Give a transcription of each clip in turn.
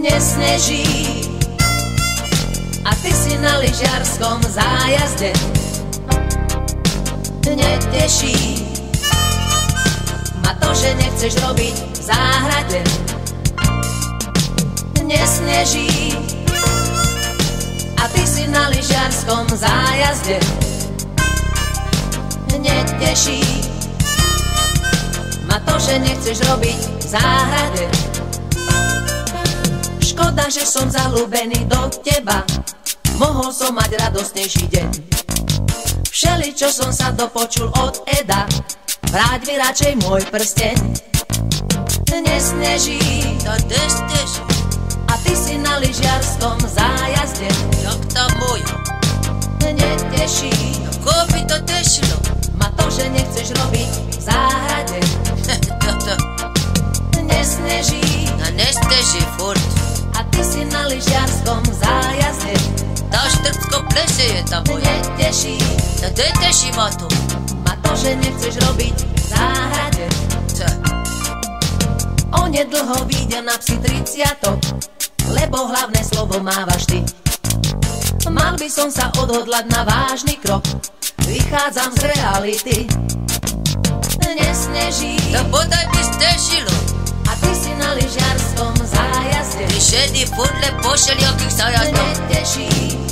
nesneží a ty si na lyžiarskom zájazde. Neteší ma to, že nechceš robiť v záhrade. Nesneží a ty si na lyžiarskom zájazde. Neteší ma to, že nechceš robiť v záhrade. Škoda, že som zaľúbený do teba, mohol som mať radostnejší deň. Všeli, čo som sa dopočul od Eda, vráť mi radšej môj prsteň. Nesneží, to nesteží, a ty si na lyžiarskom zájazde. jak tá moja. Neteší Koho by to tešilo? ma to, že nechceš robiť v záhrade. Toto, Nesneží no nesteží furt. a ty si na lyžiarskom zájazde. Tá štrcko plese je tá moja. Neteší To neteší ma to. ma to, že nechceš robiť v záhrade. Co? Onedlho výjdem na psi 30, lebo hlavné slovo mávaš ty. Mal by som sa odhodlať na vážny krok, vychádzam z reality. Nesneží To bodaj by stežilo. a ty si na lyžiarskom zájazde. Ty šedí furle pošeli akých zájazdov. Neteší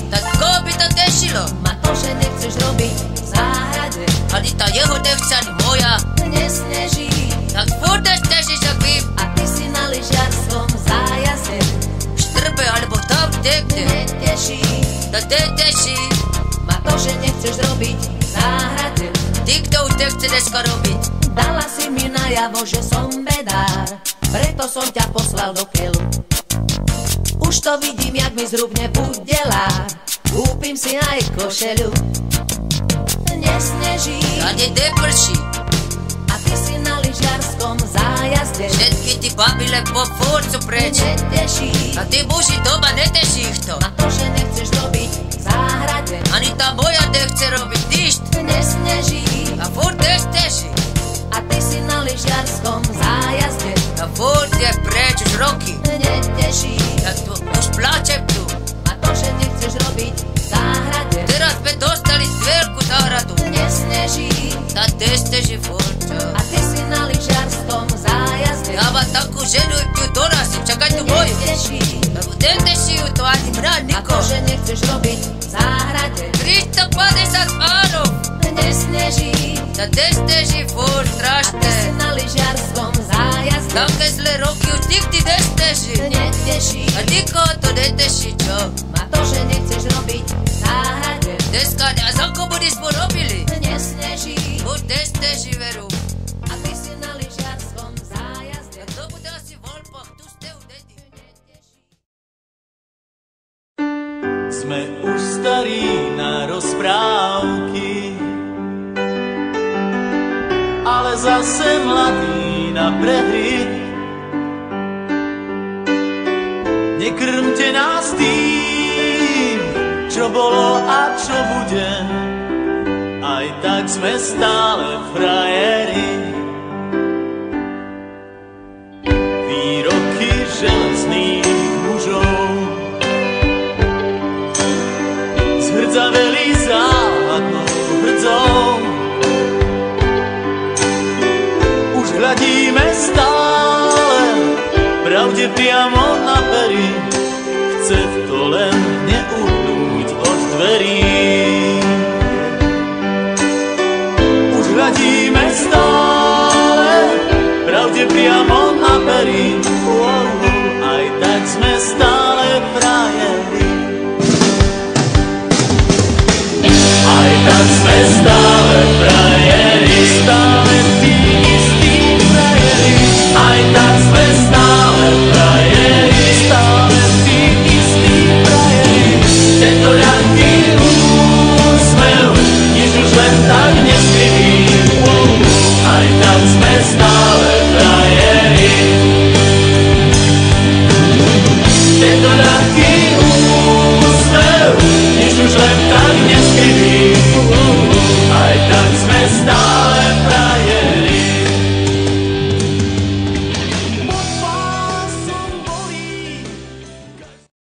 Tak koho by to tešilo? ma to, že nechceš robiť v záhrade. Ani tá jeho nechce, ani moja. Nesneží Tak furt nestežíš, ak vím. a ty si na lyžiarskom zájazde. Štrbe alebo tam niekde. Neteší To neteší. ma to, že nechceš robiť v záhrade. Ty, kto už nechce dneska robiť. Dala si mi najavo, že som bedár, preto som ťa poslal do keľu. Už to vidím, jak mi zrubne pudelár, kúpim si aj košeľu. Nesneží Ani neprší. a ty si na lyžiarskom zájazde. Všetky ty baby len po furt sú preč. Neteší A ty muži doma neteší ich to. ma to, že nechceš robiť v záhrade. Ani tá moja nechce robiť nič. Nesneží A furt nesteží. a ty si na lyžiarskom zájazde. A furt je preč už roky. Neteší Tak tu už plačem tu. ma to, že nechceš robiť v záhrade. Teraz sme dostali veľkú záhradu. Nesneží Tá nesteží furt, čo? a ty si na lyžiarskom zájazde. Ja mám takú ženu, ju dorazím, čakaj tu moju. Neteší Neteší ju to ani mňa, a to, niko. že nechceš robiť v záhrade. 350 árov. Nesneží Tá nesteží furt, a ty si strašné. na lyžiarskom zájazde. Také zlé roky už nikdy nesteží. Neteší A nikoho to neteší, čo? a to, že nechceš robiť v záhrade. Dneska za komunizmu robili. Nesneží Už nesteží, veru. a ty si na lyžiarskom zájazde. A to bude asi v voľbách, tu ste u dedi. Sme už starí na rozprávky, ale zase mladí na prehry. Nekrmte nás tým, čo bolo a čo bude, aj tak sme stále frajeri. Výroky železných mužov zhrdzaveli záhadnou hrdzou. Už hľadíme stále pravde priamo na pery, chce to len neuhnúť od dverí. Už hľadíme stále pravde priamo na pery, aj tak sme stále frajeri. Aj tak sme stále